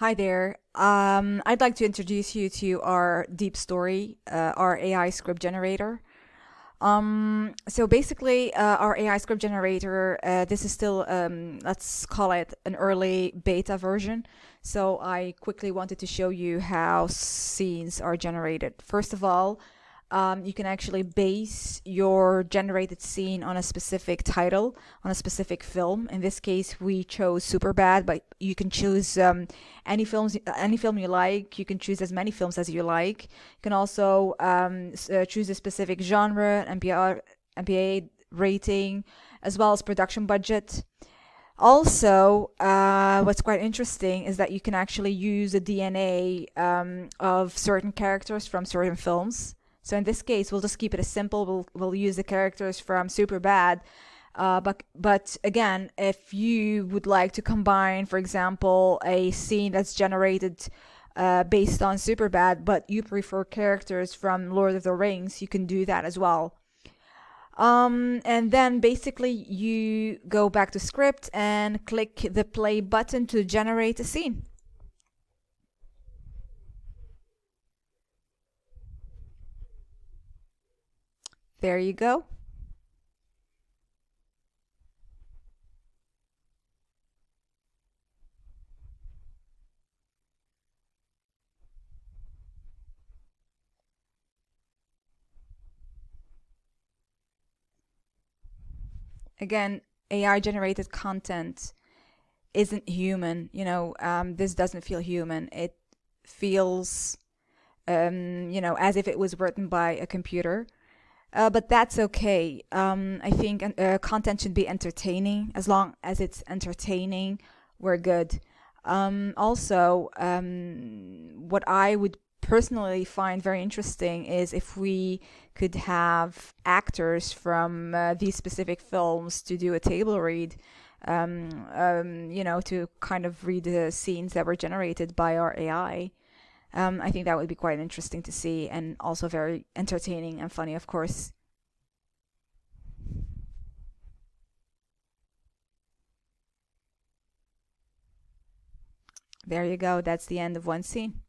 Hi there. I'd like to introduce you to our DeepStory, our AI script generator. So basically, our AI script generator, this is still, let's call it an early beta version. So I quickly wanted to show you how scenes are generated. First of all, you can actually base your generated scene on a specific title, on a specific film. In this case, we chose Superbad, but you can choose any film you like. You can choose as many films as you like. You can also choose a specific genre, MPA rating, as well as production budget. Also, what's quite interesting is that you can actually use the DNA of certain characters from certain films. So in this case, we'll just keep it as simple. We'll use the characters from Superbad. But again, if you would like to combine, for example, a scene that's generated based on Superbad, but you prefer characters from Lord of the Rings, you can do that as well. And then basically you go back to script and click the play button to generate a scene. There you go. Again, AI generated content isn't human. This doesn't feel human. It feels, as if it was written by a computer. But that's okay. I think content should be entertaining. As long as it's entertaining, we're good. Also, what I would personally find very interesting is if we could have actors from these specific films to do a table read, to kind of read the scenes that were generated by our AI. I think that would be quite interesting to see and also very entertaining and funny, of course. There you go. That's the end of one scene.